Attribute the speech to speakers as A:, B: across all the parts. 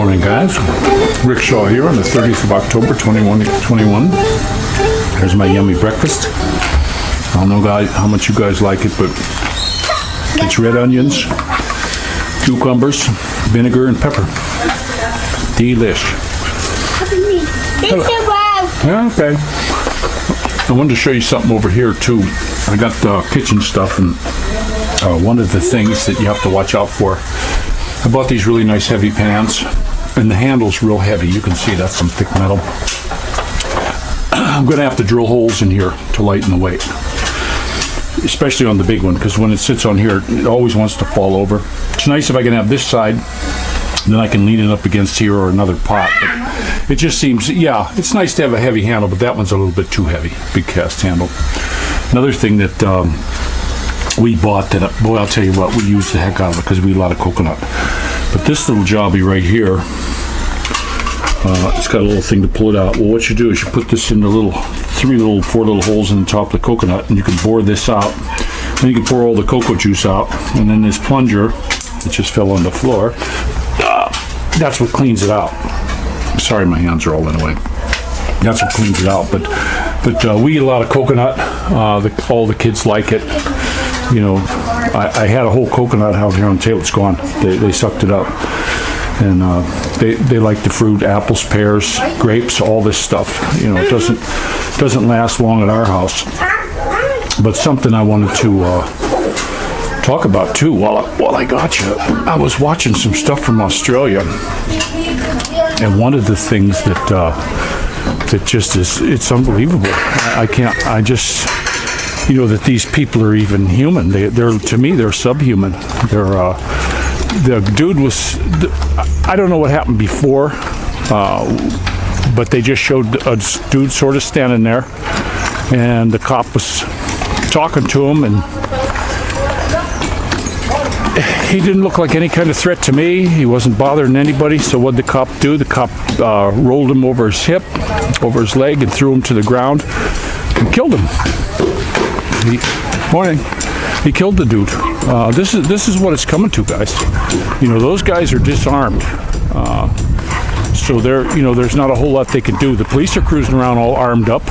A: Morning, guys. Rickshaw here on the 30th of October 2021. There's my yummy breakfast. I don't know, guys, how much you guys like it, but it's red onions, cucumbers, vinegar, and pepper. Delish. Yeah, okay. I wanted to show you something over here too. I got kitchen stuff, and one of the things that you have to watch out for. I bought these really nice heavy pans, and the handle's real heavy. You can see that's some thick metal. I'm going to have to drill holes in here to lighten the weight, especially on the big one, because when it sits on here, it always wants to fall over. It's nice if I can have this side, then I can lean it up against here or another pot. But it just seems, yeah, it's nice to have a heavy handle, but that one's a little bit too heavy. Big cast handle. Another thing that we bought that, boy, I'll tell you what, we used the heck out of it because we eat a lot of coconut. But this little jobby right here, it's got a little thing to pull it out. Well, what you do is you put this in the four little holes in the top of the coconut, and you can bore this out. Then you can pour all the cocoa juice out, and then this plunger, it just fell on the floor, that's what cleans it out. Sorry, my hands are all in the way. That's what cleans it out. But we eat a lot of coconut. All the kids like it. You know, I had a whole coconut out here on the table. It's gone. They sucked it up. And they like the fruit, apples, pears, grapes, all this stuff. You know, it doesn't last long at our house. But something I wanted to talk about too while I got you. I was watching some stuff from Australia, and one of the things that just is, it's unbelievable. I just you know, that these people are even human. They're to me, they're subhuman. The dude was, I don't know what happened before, but they just showed a dude sort of standing there, and the cop was talking to him, and he didn't look like any kind of threat to me. He wasn't bothering anybody. So what did the cop do? The cop rolled him over his hip, over his leg, and threw him to the ground and killed him. He killed the dude. This is what it's coming to, guys. You know, those guys are disarmed. So there's not a whole lot they can do. The police are cruising around all armed up.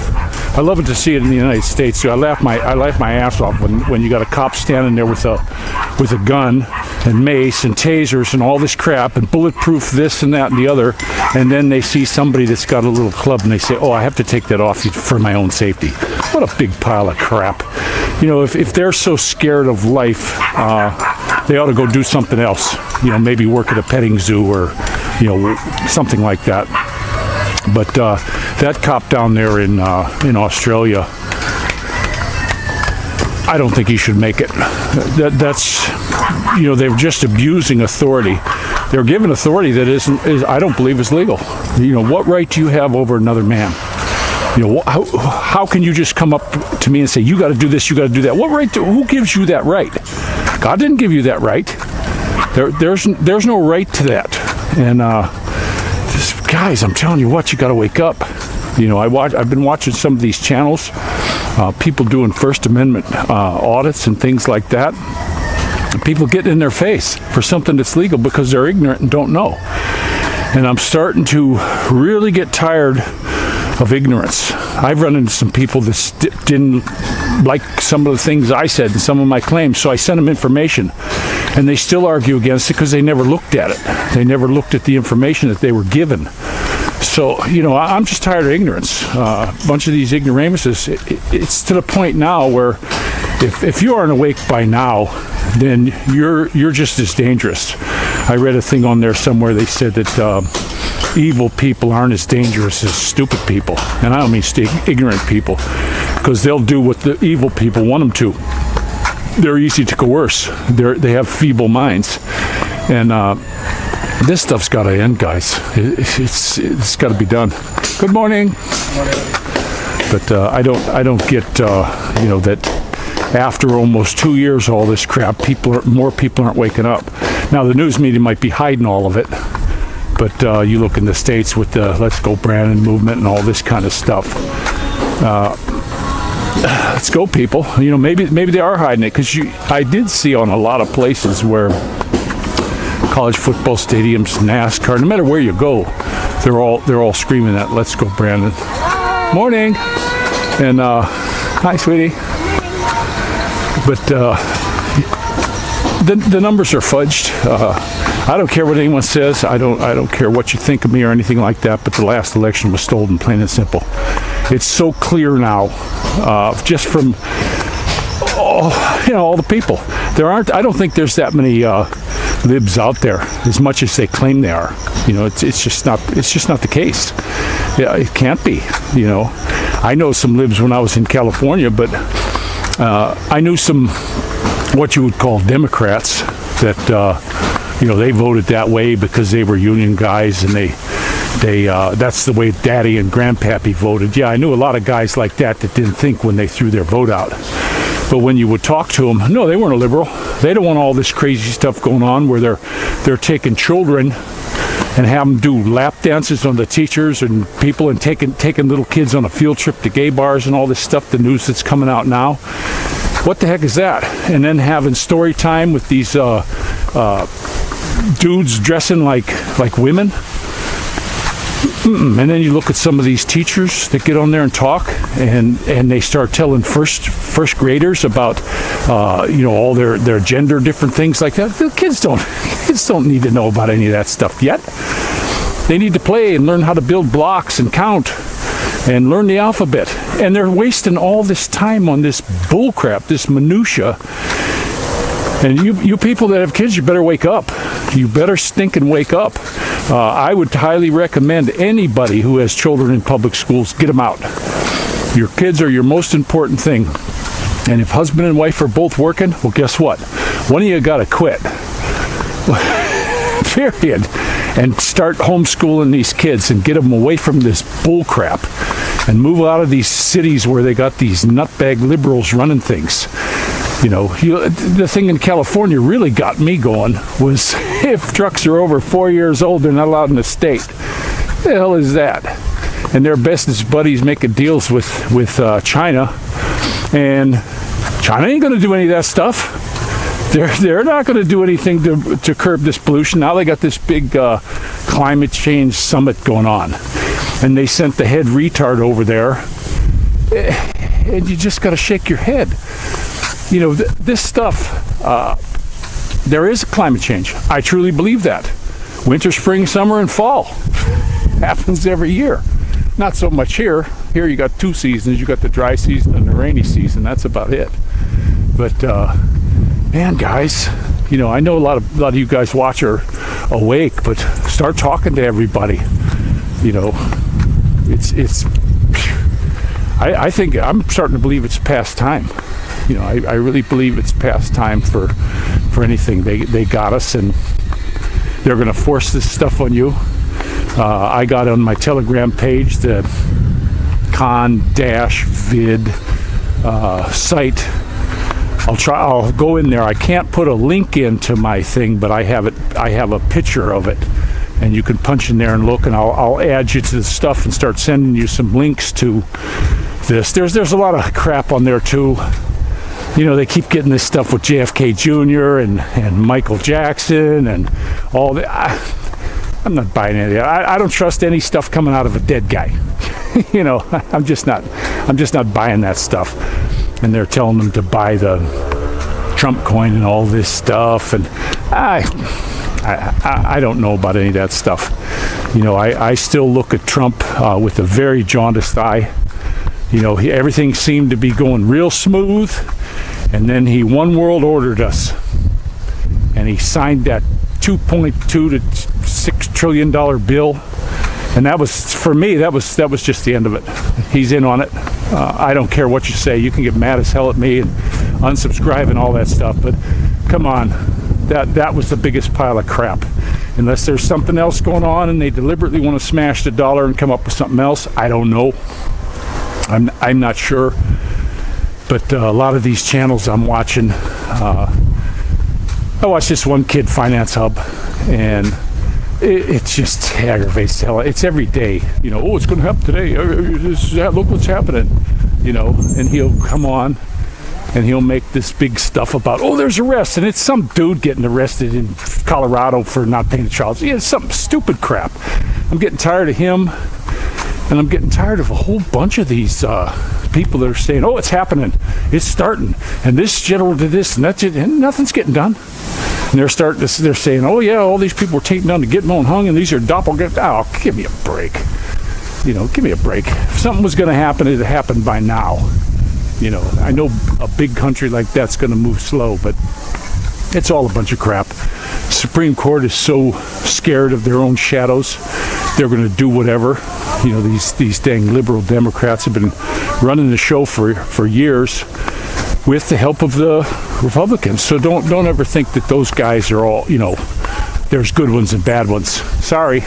A: I love it to see it in the United States. So I laugh my ass off when you got a cop standing there with a gun and mace and tasers and all this crap and bulletproof this and that and the other, and then they see somebody that's got a little club and they say, oh, I have to take that off for my own safety. What a big pile of crap. You know, if they're so scared of life, they ought to go do something else. You know, maybe work at a petting zoo or, you know, something like that. But that cop down there in Australia, I don't think he should make it. That's, you know, they're just abusing authority. They're given authority that is I don't believe is legal. You know, what right do you have over another man? You know, how can you just come up to me and say, you got to do this, you got to do that? What right? Who gives you that right? God didn't give you that right. There's no right to that. And guys, I'm telling you what, you got to wake up. You know, I've been watching some of these channels, people doing First Amendment audits and things like that. People getting in their face for something that's legal because they're ignorant and don't know. And I'm starting to really get tired of ignorance. I've run into some people that didn't like some of the things I said and some of my claims, so I sent them information, and they still argue against it because they never looked at it. They never looked at the information that they were given. So, you know, I'm just tired of ignorance. A bunch of these ignoramuses, it's to the point now where if you aren't awake by now, then you're just as dangerous. I read a thing on there somewhere, they said that evil people aren't as dangerous as stupid people. And I don't mean ignorant people, because they'll do what the evil people want them to. They're easy to coerce. They have feeble minds. And this stuff's got to end, guys. It's got to be done. Good morning. But I don't get you know, that after almost 2 years of all this crap, more people aren't waking up. Now the news media might be hiding all of it, but you look in the States with the Let's Go Brandon movement and all this kind of stuff. Let's go, people. You know, maybe they are hiding it, because I did see on a lot of places where college football stadiums, NASCAR, no matter where you go, they're all screaming that "Let's go, Brandon." Morning, and hi, sweetie. But the numbers are fudged. I don't care what anyone says. I don't care what you think of me or anything like that. But the last election was stolen, plain and simple. It's so clear now, just from all the people. I don't think there's that many libs out there as much as they claim they are. It's just not the case. Yeah, it can't be. I know some libs when I was in California, but I knew some what you would call Democrats that they voted that way because they were union guys, and they that's the way Daddy and Grandpappy voted. Yeah, I knew a lot of guys like that didn't think when they threw their vote out. But when you would talk to them, no, they weren't a liberal. They don't want all this crazy stuff going on where they're taking children and have them do lap dances on the teachers and people, and taking little kids on a field trip to gay bars and all this stuff, the news that's coming out now. What the heck is that? And then having story time with these dudes dressing like women. And then you look at some of these teachers that get on there and talk, and they start telling first graders about all their gender, different things like that. The kids don't need to know about any of that stuff yet. They need to play and learn how to build blocks and count and learn the alphabet. And they're wasting all this time on this bullcrap, this minutia. And you people that have kids, you better wake up. You better stink and wake up. I would highly recommend anybody who has children in public schools, get them out. Your kids are your most important thing. And if husband and wife are both working, well, guess what? One of you got to quit. Period. And start homeschooling these kids and get them away from this bull crap and move out of these cities where they got these nutbag liberals running things. The thing in California really got me going was if trucks are over 4 years old, they're not allowed in the state. The hell is that? And their business buddies making deals with China, and China ain't going to do any of that stuff. They're not going to do anything to curb this pollution. Now they got this big climate change summit going on, and they sent the head retard over there, and you just got to shake your head. This stuff, there is a climate change. I truly believe that. Winter, spring, summer, and fall happens every year. Not so much here. Here you got two seasons. You got the dry season and the rainy season. That's about it. But man, guys, I know a lot of you guys watch are awake, but start talking to everybody. I think I'm starting to believe it's past time. I really believe it's past time for anything. They got us, and they're going to force this stuff on you. I got on my Telegram page the con-vid site. I'll go in there. I can't put a link into my thing, but I have a picture of it, and you can punch in there and look, and I'll add you to the stuff and start sending you some links to this. There's a lot of crap on there too. They keep getting this stuff with JFK Jr. and Michael Jackson and all that. I'm not buying any of that. I don't trust any stuff coming out of a dead guy. I'm just not buying that stuff. And they're telling them to buy the Trump coin and all this stuff, and I don't know about any of that stuff. I still look at Trump with a very jaundiced eye. Everything seemed to be going real smooth, and then he one world ordered us, and he signed that $2.2 to $6 trillion bill, and that was, for me, that was just the end of it. He's in on it. I don't care what you say. You can get mad as hell at me and unsubscribe and all that stuff, but come on, that was the biggest pile of crap. Unless there's something else going on and they deliberately want to smash the dollar and come up with something else, I don't know. I'm not sure. But a lot of these channels I'm watching, I watch this one kid, Finance Hub, and it just aggravates the hell. It's every day, oh, it's going to happen today. Look what's happening, and he'll come on and he'll make this big stuff about, oh, there's arrests, and it's some dude getting arrested in Colorado for not paying the child. Yeah, it's some stupid crap. I'm getting tired of him, and I'm getting tired of a whole bunch of these people that are saying, oh, it's happening, it's starting, and this general did this, and that's it, and nothing's getting done. And they're saying, oh yeah, all these people were taken down to get them hung, and these are doppelgangers. Oh, give me a break. You know, give me a break. If something was going to happen, it'd happen by now. You know, I know a big country like that's going to move slow, but it's all a bunch of crap. Supreme Court is so scared of their own shadows, they're going to do whatever. You know, these dang liberal Democrats have been running the show for years with the help of the Republicans. So don't ever think that those guys are all, you know, there's good ones and bad ones. Sorry.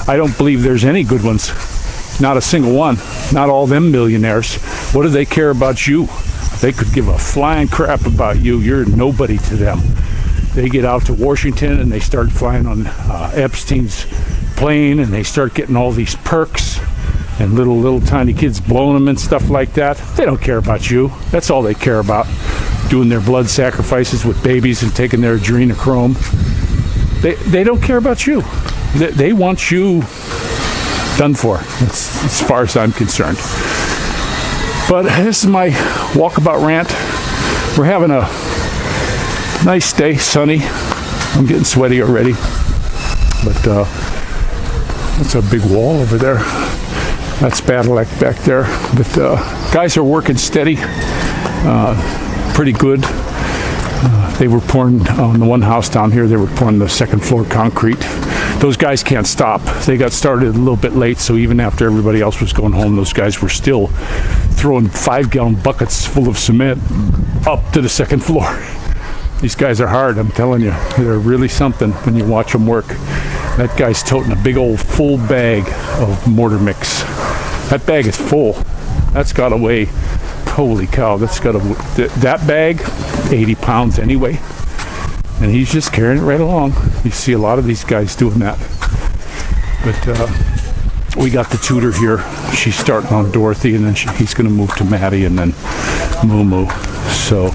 A: I don't believe there's any good ones. Not a single one. Not all them millionaires. What do they care about you? They could give a flying crap about you. You're nobody to them. They get out to Washington and they start flying on Epstein's plane, and they start getting all these perks, and little tiny kids blowing them and stuff like that. They don't care about you. That's all they care about. Doing their blood sacrifices with babies and taking their adrenochrome. They don't care about you. They want you done for, as far as I'm concerned. But this is my walkabout rant. We're having a nice day, sunny. I'm getting sweaty already. But that's a big wall over there. That's Badalek back there. But guys are working steady, pretty good. They were pouring on the one house down here. They were pouring the second floor concrete. Those guys can't stop. They got started a little bit late, so even after everybody else was going home, those guys were still throwing 5-gallon buckets full of cement up to the second floor. These guys are hard, I'm telling you. They're really something when you watch them work. That guy's toting a big old full bag of mortar mix. That bag is full. That's got to weigh, holy cow, that bag, 80 pounds anyway. And he's just carrying it right along. You see a lot of these guys doing that. But we got the tutor here. She's starting on Dorothy, and then he's going to move to Maddie, and then Moo Moo. So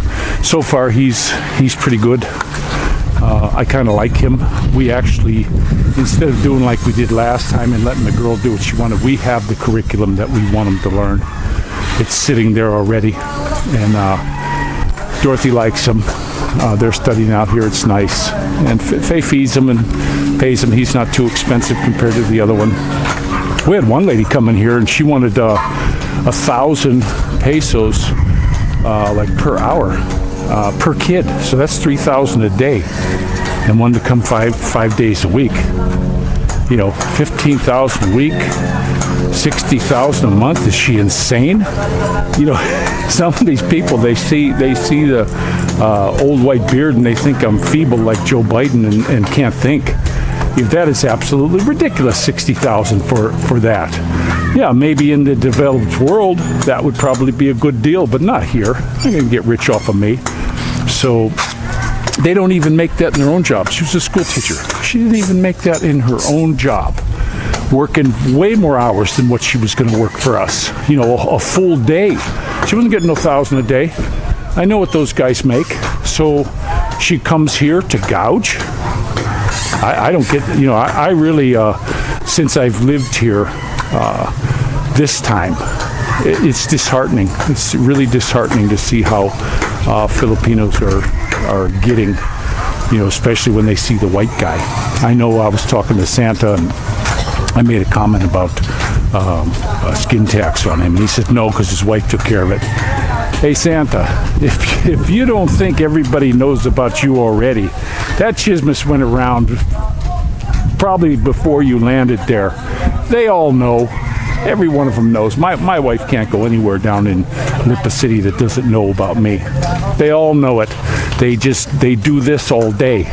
A: far he's pretty good. I kind of like him. We actually, instead of doing like we did last time and letting the girl do what she wanted, we have the curriculum that we want them to learn. It's sitting there already, and Dorothy likes him. They're studying out here. It's nice, and Faye feeds him and pays him. He's not too expensive compared to the other one. We had one lady come in here, and she wanted 1,000 pesos like per hour per kid. So that's 3,000 a day, and wanted to come five days a week. You know, 15,000 a week, 60,000 a month. Is she insane? You know, some of these people, they see the old white beard and they think I'm feeble like Joe Biden and can't think. That is absolutely ridiculous. 60,000 for that. Yeah, maybe in the developed world that would probably be a good deal, but not here. They're gonna get rich off of me. So they don't even make that in their own job. She was a school teacher. She didn't even make that in her own job, working way more hours than what she was going to work for us. You know, a full day. She wasn't getting no 1,000 a day. I know what those guys make. So she comes here to gouge. I don't get, you know, I really, since I've lived here this time, it's disheartening. It's really disheartening to see how Filipinos are getting, you know, especially when they see the white guy. I know I was talking to Santa, and I made a comment about a skin tax on him, and he said no, because his wife took care of it. Hey Santa, if you don't think everybody knows about you already, that chismis went around probably before you landed there. They all know. Every one of them knows. My wife can't go anywhere down in Lipa City that doesn't know about me. They all know it. They do this all day.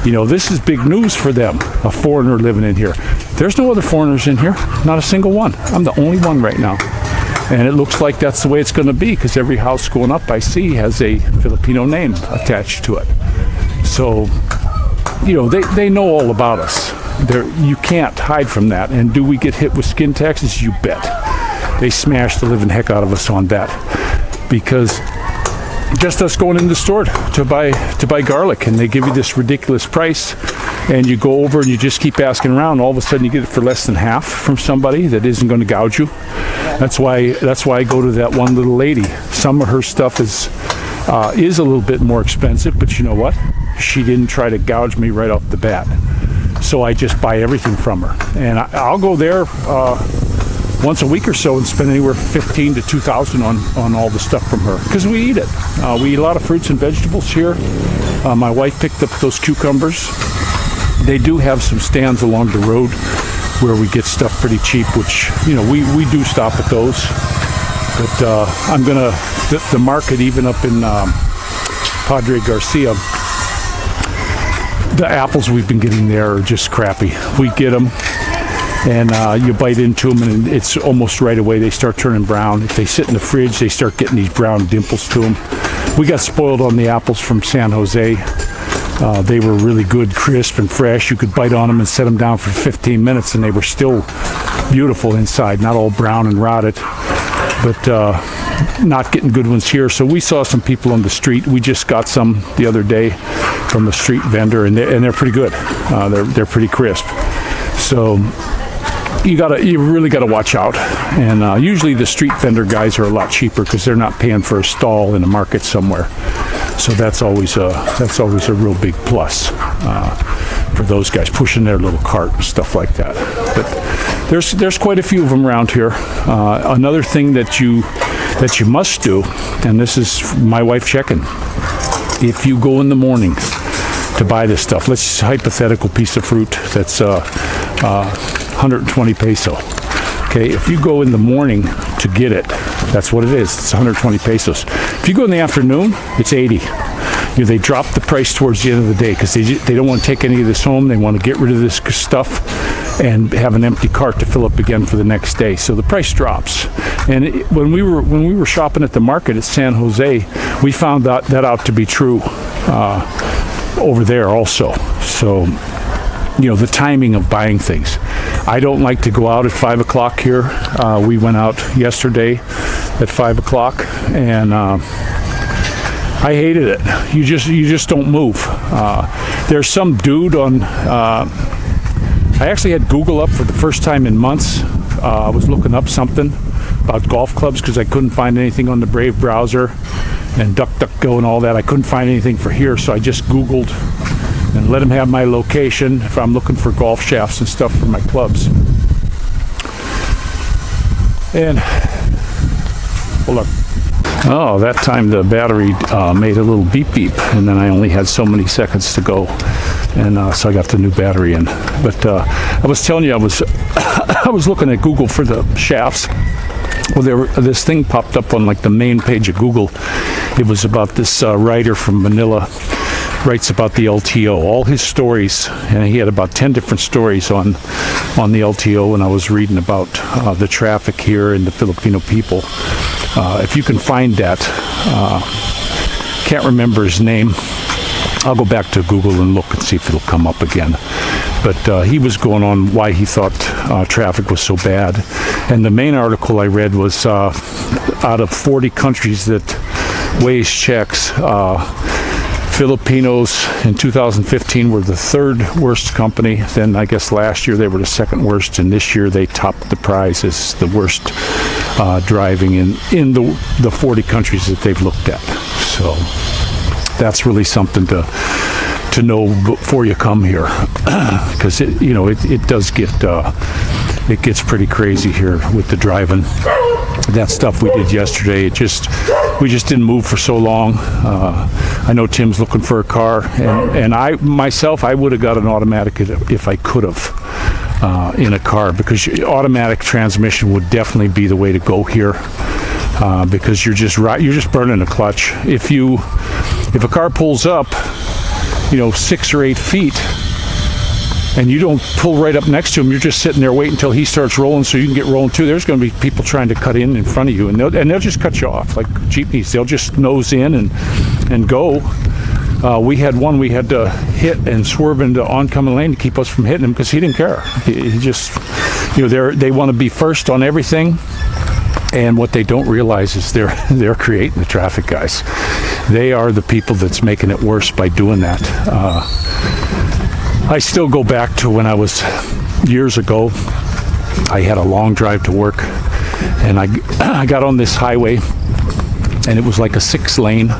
A: You know, this is big news for them, a foreigner living in here. There's no other foreigners in here, not a single one. I'm the only one right now. And it looks like that's the way it's going to be, because every house going up I see has a Filipino name attached to it. So, you know, they know all about us. You can't hide from that. And do we get hit with skin taxes? You bet. They smash the living heck out of us on that. because just us going in the store to buy garlic, and they give you this ridiculous price, and you go over and you just keep asking around. All of a sudden you get it for less than half from somebody that isn't going to gouge you. That's why I go to that one little lady. Some of her stuff is a little bit more expensive, but you know what? She didn't try to gouge me right off the bat. So I just buy everything from her, and I'll go there once a week or so and spend anywhere from $15 to $2,000 on all the stuff from her, because we eat it. We eat a lot of fruits and vegetables here. My wife picked up those cucumbers. They do have some stands along the road where we get stuff pretty cheap, which, you know, we do stop at those. But I'm gonna the market even up in Padre Garcia. The apples we've been getting there are just crappy. We get them, and you bite into them, and it's almost right away they start turning brown. If they sit in the fridge, they start getting these brown dimples to them. We got spoiled on the apples from San Jose. They were really good, crisp and fresh. You could bite on them and set them down for 15 minutes, and they were still beautiful inside, not all brown and rotted. But not getting good ones here. So we saw some people on the street. We just got some the other day from a street vendor, and they're pretty good. They're pretty crisp. So you really gotta watch out. And usually the street vendor guys are a lot cheaper because they're not paying for a stall in a market somewhere. So that's always a real big plus for those guys pushing their little cart and stuff like that. But there's quite a few of them around here. Another thing that you must do, and this is my wife checking, if you go in the morning to buy this stuff, let's hypothetical piece of fruit that's 120 peso. Okay, if you go in the morning to get it, that's what it is. It's 120 pesos. If you go in the afternoon, it's 80. You know, they drop the price towards the end of the day because they don't want to take any of this home. They want to get rid of this stuff and have an empty cart to fill up again for the next day. So the price drops. And when we were shopping at the market at San Jose, we found that out to be true over there also. So, you know, the timing of buying things. I don't like to go out at 5 o'clock here. We went out yesterday at 5 o'clock, and I hated it. You just don't move. There's some dude on. I actually had Google up for the first time in months. I was looking up something about golf clubs because I couldn't find anything on the Brave browser and DuckDuckGo and all that. I couldn't find anything for here, so I just Googled and let him have my location if I'm looking for golf shafts and stuff for my clubs. And hold on. Oh, that time the battery made a little beep beep, and then I only had so many seconds to go, and so I got the new battery in. But I was telling you, I was looking at Google for the shafts. Well, this thing popped up on like the main page of Google. It was about this writer from Manila, writes about the LTO, all his stories, and he had about 10 different stories on the LTO, and I was reading about the traffic here and the Filipino people. If you can find that, can't remember his name. I'll go back to Google and look and see if it'll come up again. But he was going on why he thought traffic was so bad. And the main article I read was out of 40 countries that Waze checks, Filipinos in 2015 were the third worst company. Then I guess last year they were the second worst, and this year they topped the prize as the worst driving in the 40 countries that they've looked at. So that's really something to know before you come here, because it does get it gets pretty crazy here with the driving. That stuff we did yesterday, we just didn't move for so long. I know Tim's looking for a car, and I myself would have got an automatic if I could have in a car, because automatic transmission would definitely be the way to go here, because you're just burning a clutch. If a car pulls up 6 or 8 feet and you don't pull right up next to him, you're just sitting there waiting until he starts rolling so you can get rolling too. There's going to be people trying to cut in front of you, and they'll just cut you off like jeepneys. They'll just nose in and go. We had one we had to hit and swerve into oncoming lane to keep us from hitting him because he didn't care. He just, they want to be first on everything, And what they don't realize is they're creating the traffic, guys. They are the people that's making it worse by doing that. I still go back to when I was years ago. I had a long drive to work, and I got on this highway, and it was like a 6-lane.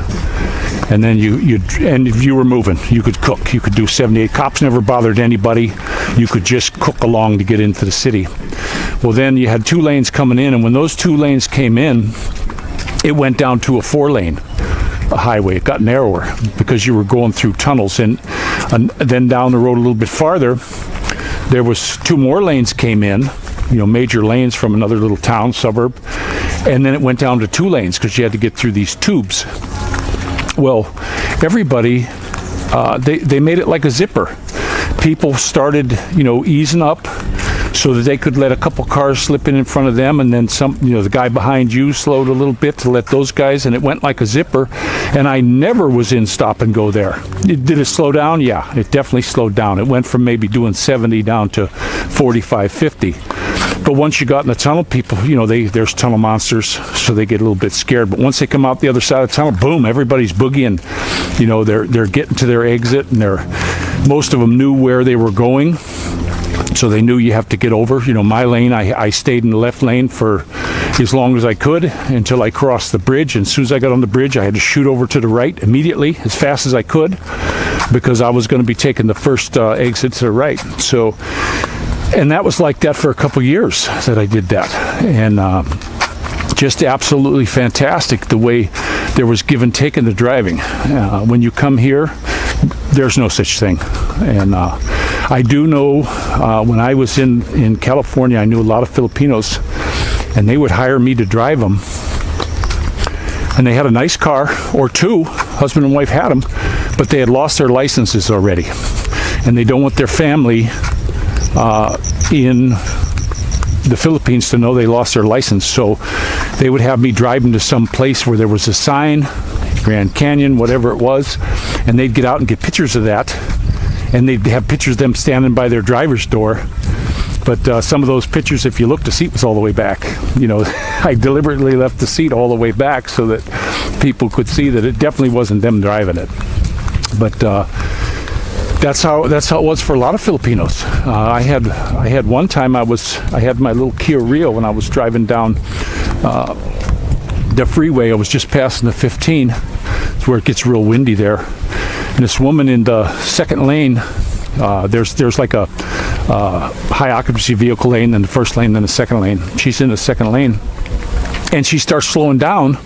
A: And then and if you were moving, you could cook. You could do 78. Cops never bothered anybody. You could just cook along to get into the city. Well, then you had 2 lanes coming in, and when those 2 lanes came in, it went down to a 4-lane highway. It got narrower because you were going through tunnels. And then down the road a little bit farther, there was 2 more lanes came in, major lanes from another little town, suburb. And then it went down to 2 lanes because you had to get through these tubes. Well, everybody, they made it like a zipper. People started, easing up so that they could let a couple cars slip in front of them, and then the guy behind you slowed a little bit to let those guys, and it went like a zipper. And I never was in stop and go there. Did it slow down? Yeah, it definitely slowed down. It went from maybe doing 70 down to 45, 50. But once you got in the tunnel, people, there's tunnel monsters, so they get a little bit scared. But once they come out the other side of the tunnel, boom, everybody's boogieing. They're getting to their exit, and most of them knew where they were going, so they knew you have to get over. My lane, I stayed in the left lane for as long as I could until I crossed the bridge. And as soon as I got on the bridge, I had to shoot over to the right immediately, as fast as I could, because I was going to be taking the first exit to the right. And that was like that for a couple years that I did that. And just absolutely fantastic the way there was give and take in the driving. When you come here, there's no such thing. And I do know when I was in California, I knew a lot of Filipinos, and they would hire me to drive them. And they had a nice car, or 2, husband and wife had them, but they had lost their licenses already. And they don't want their family in the Philippines to know they lost their license. So they would have me drive them to some place where there was a sign, Grand Canyon, whatever it was, and they'd get out and get pictures of that, and they'd have pictures of them standing by their driver's door. But some of those pictures, if you look, the seat was all the way back. I deliberately left the seat all the way back so that people could see that it definitely wasn't them driving it. But that's how it was for a lot of Filipinos. I had one time I had my little Kia Rio when I was driving down the freeway. I was just passing the 15. It's where it gets real windy there. And this woman in the second lane, there's like a high occupancy vehicle lane, then the first lane, then the second lane. She's in the second lane, and she starts slowing down.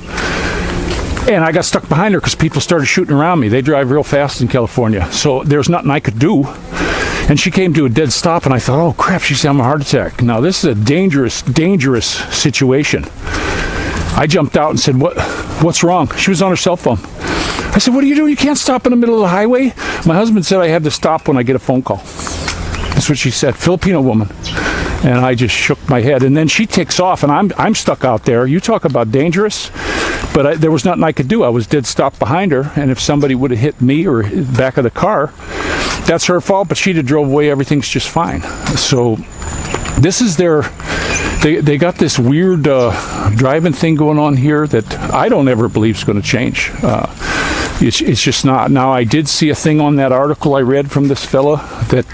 A: And I got stuck behind her because people started shooting around me. They drive real fast in California, so there's nothing I could do. And she came to a dead stop, and I thought, oh crap, she's having a heart attack. Now this is a dangerous situation. I jumped out and said, what's wrong? She was on her cell phone. I said, what are you doing? You can't stop in the middle of the highway. My husband said I had to stop when I get a phone call. That's what she said, Filipino woman. And I just shook my head. And then she takes off, and I'm stuck out there. You talk about dangerous. But there was nothing I could do. I was dead stop behind her, and if somebody would have hit me or the back of the car, that's her fault, but she'd have drove away. Everything's just fine. So this is they got this weird driving thing going on here that I don't ever believe is going to change. It's just not. Now, I did see a thing on that article I read from this fella that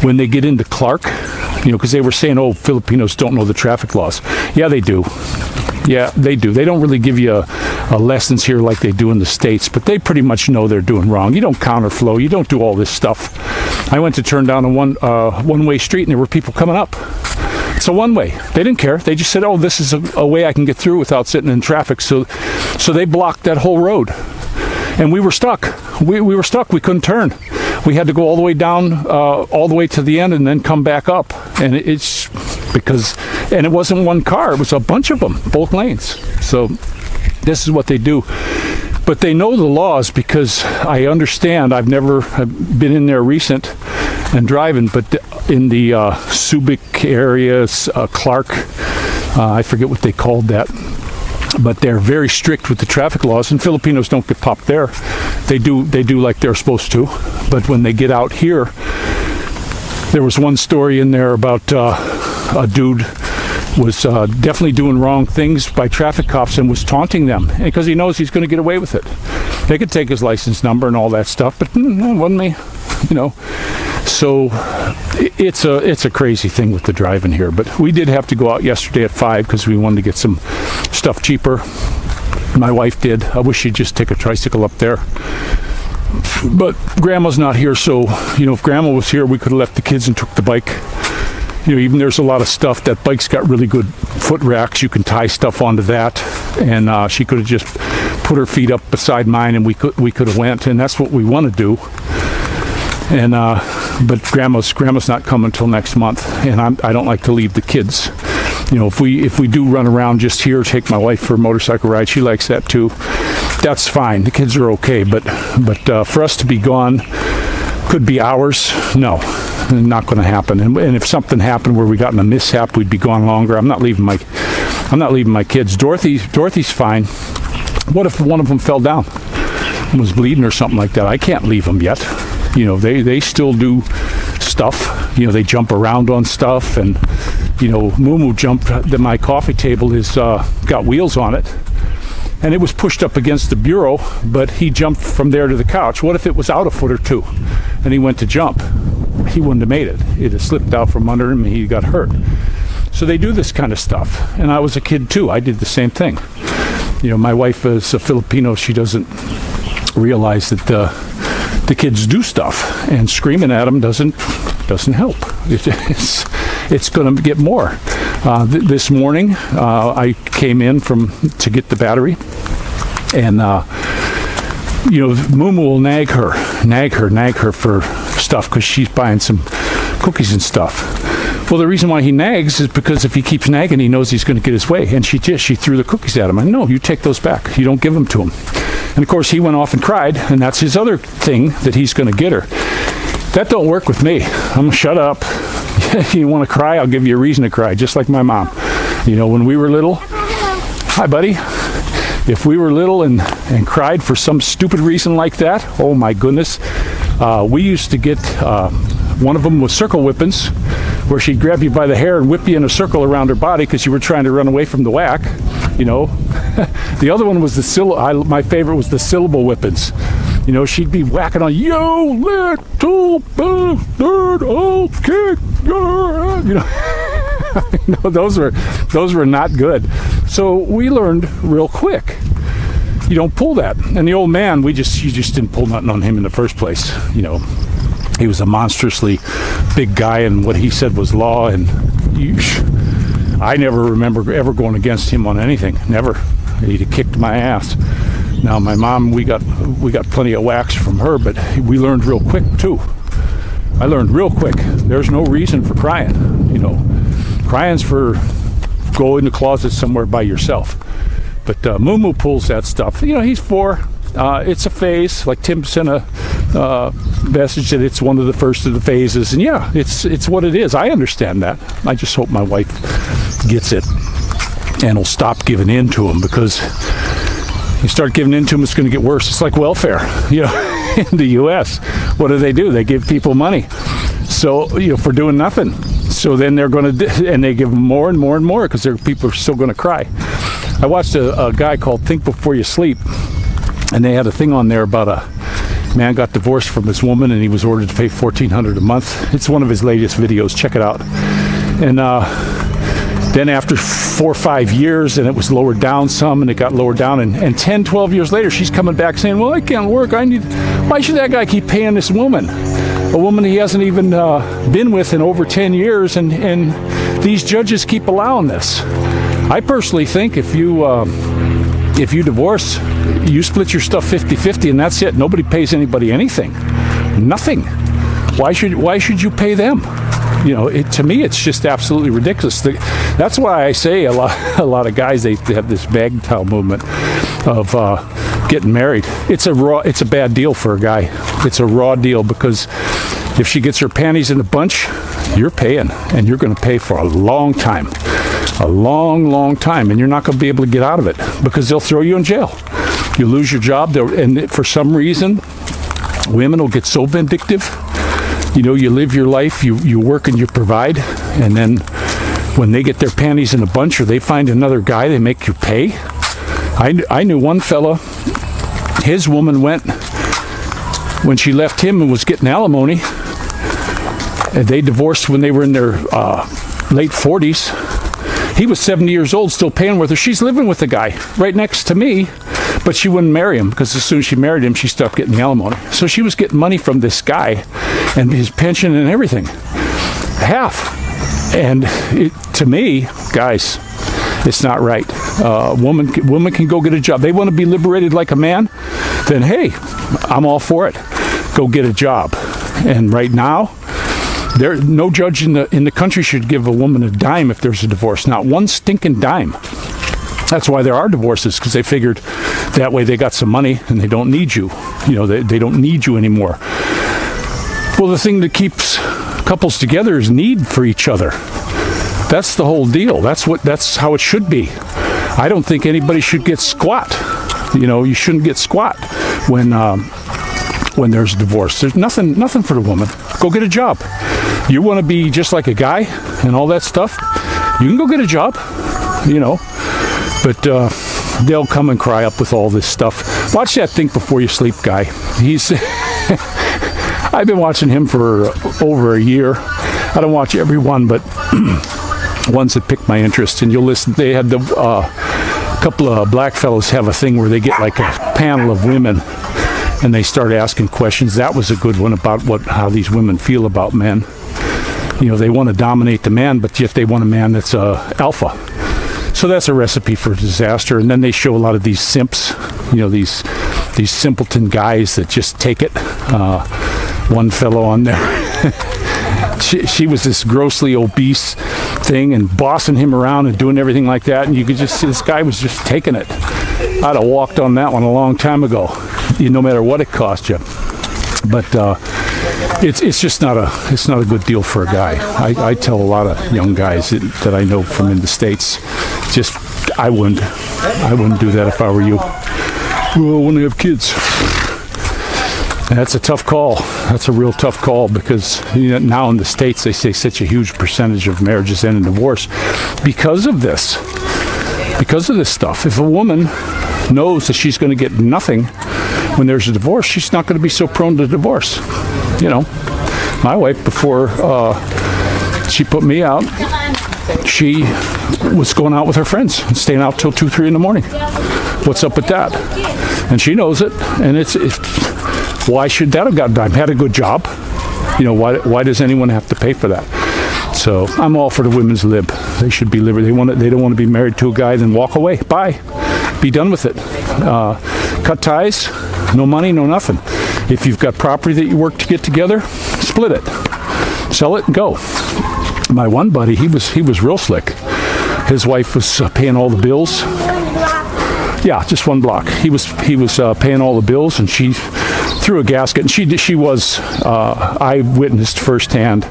A: when they get into Clark, because they were saying, oh, Filipinos don't know the traffic laws. Yeah, they do. Yeah, they do. They don't really give you a lessons here like they do in the States, but they pretty much know they're doing wrong. You don't counterflow. You don't do all this stuff. I went to turn down a one-way street, and there were people coming up. It's a one-way. They didn't care. They just said, oh, this is a way I can get through without sitting in traffic. So they blocked that whole road. And we were stuck. We were stuck. We couldn't turn. We had to go all the way down, all the way to the end, and then come back up. And it's because, and it wasn't one car. It was a bunch of them, both lanes. So this is what they do. But they know the laws because I understand. I've never been in there recent and driving, but in the Subic areas, Clark, I forget what they called that. But they're very strict with the traffic laws, and Filipinos don't get popped there. They do like they're supposed to. But when they get out here, there was one story in there about a dude definitely doing wrong things by traffic cops and was taunting them because he knows he's going to get away with it. They could take his license number and all that stuff, but it wasn't me, you know. So it's a crazy thing with the driving here. But we did have to go out yesterday at 5 because we wanted to get some stuff cheaper. My wife did. I wish she'd just take a tricycle up there. But Grandma's not here, so, you know, if Grandma was here, we could have left the kids and took the bike. You know, even there's a lot of stuff. That bike's got really good foot racks. You can tie stuff onto that. And she could have just put her feet up beside mine and we could have went. And that's what we want to do. And but Grandma's not coming until next month. And I don't like to leave the kids. You know, if we do run around just here, take my wife for a motorcycle ride, she likes that too. That's fine. The kids are okay. But for us to be gone, could be hours. No, not going to happen. And if something happened where we got in a mishap, we'd be gone longer. I'm not leaving my kids. Dorothy's fine. What if one of them fell down and was bleeding or something like that? I can't leave them yet. You know, they still do stuff. You know, they jump around on stuff, and you know, Moo jumped. My coffee table is got wheels on it, and it was pushed up against the bureau, but he jumped from there to the couch. What if it was out a foot or two, and he went to jump? He wouldn't have made it. It had slipped out from under him, and he got hurt. So they do this kind of stuff, and I was a kid too. I did the same thing. You know, my wife is a Filipino. She doesn't realize that the kids do stuff, and screaming at them doesn't help. It's going to get more. This morning, I came in to get the battery, and you know, Moo will nag her for stuff because she's buying some cookies and stuff. Well, the reason why he nags is because if he keeps nagging, he knows he's going to get his way. And she threw the cookies at him. I know, you take those back. You don't give them to him. And of course, he went off and cried, and that's his other thing that he's going to get her. That don't work with me. I'm gonna shut up. You want to cry? I'll give you a reason to cry, just like my mom. You know, when we were little, hi, buddy. If we were little and cried for some stupid reason like that, oh my goodness, we used to get one of them was circle whippings, where she'd grab you by the hair and whip you in a circle around her body because you were trying to run away from the whack. You know, the other one was my favorite was the syllable whippings. You know, she'd be whacking on, "Yo, little bastard, I'll kick your," you know. You know, those were not good. So we learned real quick, you don't pull that. And the old man, you just didn't pull nothing on him in the first place. You know, he was a monstrously big guy, and what he said was law. And I never remember ever going against him on anything. Never. He'd have kicked my ass. Now my mom, we got plenty of whacks from her, but we learned real quick too. I learned real quick. There's no reason for crying. You know, crying's for go in the closet somewhere by yourself. But Moo pulls that stuff. You know, he's 4. It's a phase. Like Tim sent a message that it's one of the first of the phases, and yeah, it's what it is. I understand that. I just hope my wife gets it and will stop giving in to him, because you start giving in to them, it's going to get worse. It's like welfare, you know, in the U.S. What do? They give people money, so, you know, for doing nothing. So then they're going to, and they give them more and more and more because people are still going to cry. I watched a guy called Think Before You Sleep, and they had a thing on there about a man got divorced from his woman, and he was ordered to pay $1,400 a month. It's one of his latest videos. Check it out. And then after 4 or 5 years, and it was lowered down some, and it got lowered down, and 10, 12 years later, she's coming back saying, well, I can't work. Why should that guy keep paying this woman? A woman he hasn't even been with in over 10 years, and these judges keep allowing this. I personally think if you divorce, you split your stuff 50-50, and that's it. Nobody pays anybody anything. Nothing. Why should you pay them? You know, to me, it's just absolutely ridiculous. That's why I say a lot of guys, they have this bag towel movement of getting married. It's a bad deal for a guy. It's a raw deal, because if she gets her panties in a bunch, you're paying, and you're going to pay for a long time. A long, long time, and you're not going to be able to get out of it, because they'll throw you in jail. You lose your job, and for some reason, women will get so vindictive. You know, you live your life, you work and you provide, and then when they get their panties in a bunch or they find another guy, they make you pay. I knew one fella, his woman went, when she left him and was getting alimony, and they divorced when they were in their late 40s. He was 70 years old, still paying with her. She's living with the guy right next to me, but she wouldn't marry him because as soon as she married him, she stopped getting the alimony. So she was getting money from this guy and his pension and everything. Half. And to me, guys, it's not right. Woman can go get a job. They want to be liberated like a man, then hey, I'm all for it. Go get a job. And right now, no judge in the country should give a woman a dime if there's a divorce. Not one stinking dime. That's why there are divorces, because they figured that way they got some money and they don't need you. You know, they don't need you anymore. Well, the thing that keeps couples together is need for each other. That's the whole deal. That's how it should be. I don't think anybody should get squat. You know, you shouldn't get squat when there's a divorce. There's nothing for the woman. Go get a job. You want to be just like a guy and all that stuff, you can go get a job, you know. But they'll come and cry up with all this stuff. Watch that Think Before You Sleep guy. He's I've been watching him for over a year. I don't watch every one, but ones that pick my interest. And you'll listen. They had the couple of black fellows have a thing where they get like a panel of women and they start asking questions. That was a good one about how these women feel about men. You know, they want to dominate the man, but yet they want a man that's alpha. So that's a recipe for disaster. And then they show a lot of these simps, you know, these simpleton guys that just take it. One fellow on there, she was this grossly obese thing and bossing him around and doing everything like that. And you could just see this guy was just taking it. I'd have walked on that one a long time ago, no matter what it cost you. But it's just not a good deal for a guy. I tell a lot of young guys that I know from in the States, just I wouldn't do that if I were you. Well, I want to have kids. And that's a tough call. That's a real tough call because now in the States they say such a huge percentage of marriages end in divorce because of this. Because of this stuff. If a woman knows that she's going to get nothing when there's a divorce, she's not going to be so prone to divorce. You know, my wife, before she put me out, she was going out with her friends and staying out till 2, 3 in the morning. What's up with that? And she knows it, and it's why should that have gotten done? Had a good job. You know, why does anyone have to pay for that? So I'm all for the women's lib. They should be liberated. They don't want to be married to a guy, then walk away. Bye. Be done with it. Cut ties. No money, no nothing. If you've got property that you work to get together, split it. Sell it and go. My one buddy, he was real slick. His wife was paying all the bills. Yeah, just one block. He was paying all the bills, and she threw a gasket. And she was. I witnessed firsthand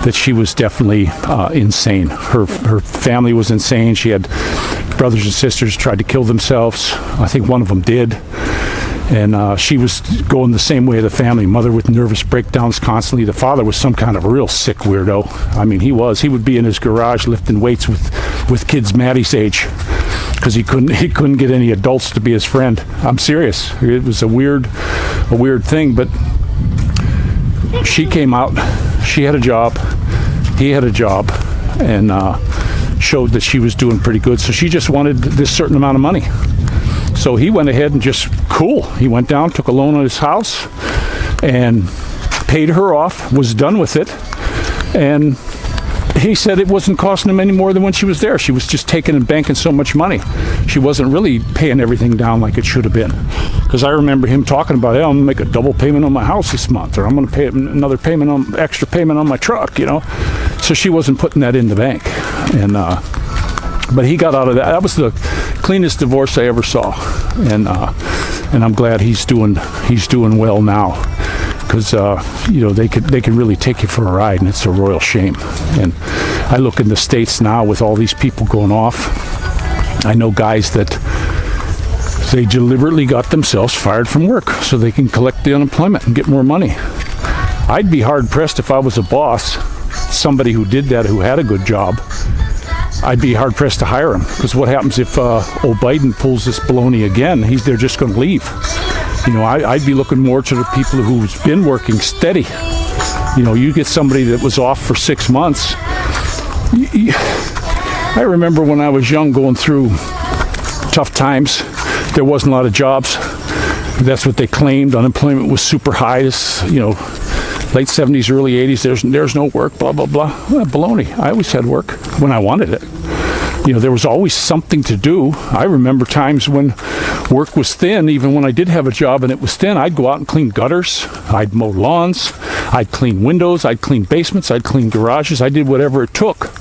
A: that she was definitely insane. Her family was insane. She had brothers and sisters tried to kill themselves. I think one of them did. And she was going the same way of the family. Mother with nervous breakdowns constantly. The father was some kind of real sick weirdo. I mean, he would be in his garage lifting weights with kids Maddie's age because he couldn't get any adults to be his friend. I'm serious. It was a weird thing. But she came out. She had a job. He had a job, and showed that she was doing pretty good. So she just wanted this certain amount of money. So he went ahead and he went down, took a loan on his house, and paid her off, was done with it, and he said it wasn't costing him any more than when she was there. She was just taking and banking so much money. She wasn't really paying everything down like it should have been. Because I remember him talking about, hey, I'm going to make a double payment on my house this month, or I'm going to pay another extra payment on my truck, you know. So she wasn't putting that in the bank. And but he got out of that. That was the cleanest divorce I ever saw, and I'm glad he's doing well now, because you know, they can really take you for a ride, and it's a royal shame. And I look in the States now with all these people going off. I know guys that they deliberately got themselves fired from work so they can collect the unemployment and get more money. I'd be hard pressed if I was a boss, somebody who did that, who had a good job, I'd be hard pressed to hire him, because what happens if old Biden pulls this baloney again? They're just going to leave. You know, I'd be looking more to the people who's been working steady. You know, you get somebody that was off for 6 months. I remember when I was young going through tough times. There wasn't a lot of jobs. That's what they claimed. Unemployment was super high. This, you know, late 70s, early 80s, there's no work, blah, blah, blah. Well, baloney. I always had work when I wanted it. You know, there was always something to do. I remember times when work was thin. Even when I did have a job and it was thin, I'd go out and clean gutters. I'd mow lawns. I'd clean windows. I'd clean basements. I'd clean garages. I did whatever it took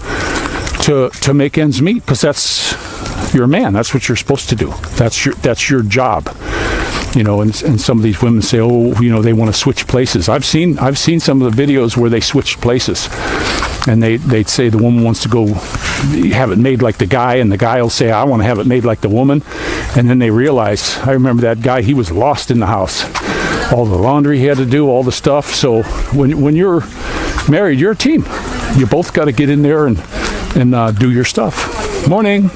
A: to make ends meet, because you're a man. That's what you're supposed to do. That's your job. You know, and some of these women say, oh, you know, they want to switch places. I've seen some of the videos where they switched places, and they'd say the woman wants to go have it made like the guy, and the guy will say, I want to have it made like the woman. And then they realize, I remember that guy, he was lost in the house. All the laundry he had to do, all the stuff. So when you're married, you're a team. You both got to get in there and do your stuff. Morning.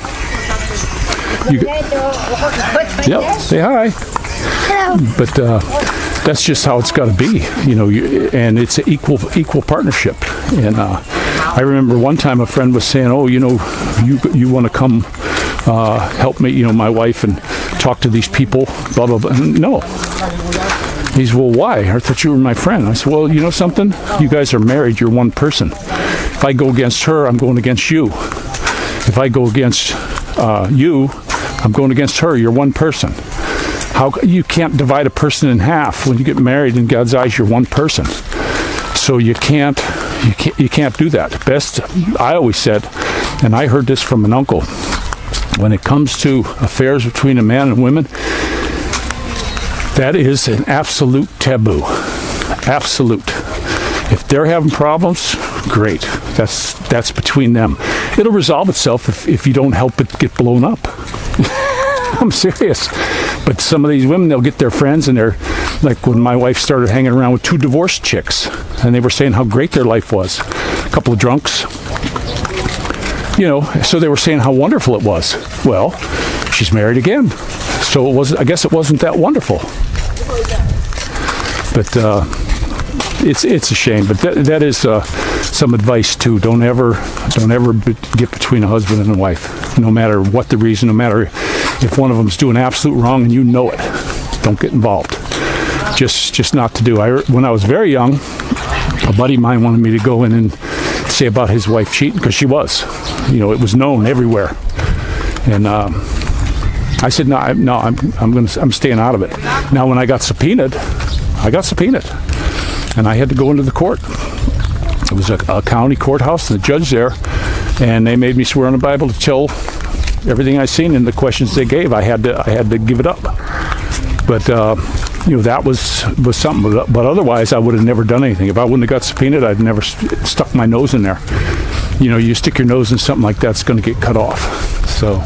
A: Yep, say hi. Hello. But that's just how it's got to be, you know. And it's an equal partnership. And I remember one time a friend was saying, "Oh, you know, you want to come help me, you know, my wife, and talk to these people, blah blah blah." And no. He said, "Well, why? I thought you were my friend." I said, "Well, you know something? You guys are married. You're one person. If I go against her, I'm going against you. If I go against you, I'm going against her. You're one person. You can't divide a person in half. When you get married, in God's eyes, you're one person. So you can't do that. Best, I always said, and I heard this from an uncle, when it comes to affairs between a man and women, that is an absolute taboo. Absolute. If they're having problems, great. That's between them. It'll resolve itself if you don't help it get blown up. I'm serious. But some of these women, they'll get their friends, and they're like, when my wife started hanging around with 2 divorced chicks, and they were saying how great their life was. A couple of drunks. You know, so they were saying how wonderful it was. Well, she's married again. So I guess it wasn't that wonderful. But it's a shame. But that is some advice too. Don't ever get between a husband and a wife, no matter what the reason, no matter if one of them's doing absolute wrong and you know it. Don't get involved. Just not to do. When I was very young, a buddy of mine wanted me to go in and say about his wife cheating, because she was. You know, it was known everywhere. And I said, no, I'm staying out of it. Now, when I got subpoenaed, and I had to go into the court. It was a county courthouse, and the judge there, and they made me swear on the Bible to tell everything I seen, and the questions they gave, I had to give it up. But you know, that was something. But otherwise, I would have never done anything. If I wouldn't have got subpoenaed, I'd never stuck my nose in there. You know, you stick your nose in something like that's going to get cut off. So,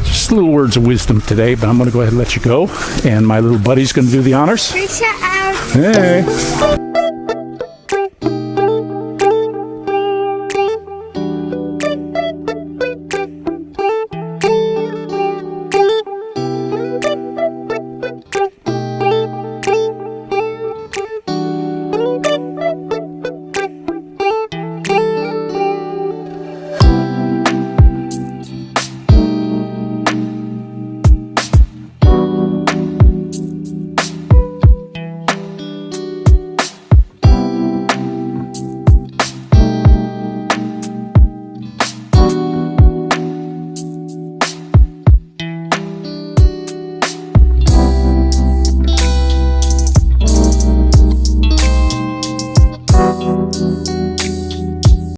A: just little words of wisdom today. But I'm going to go ahead and let you go. And my little buddy's going to do the honors. Hey.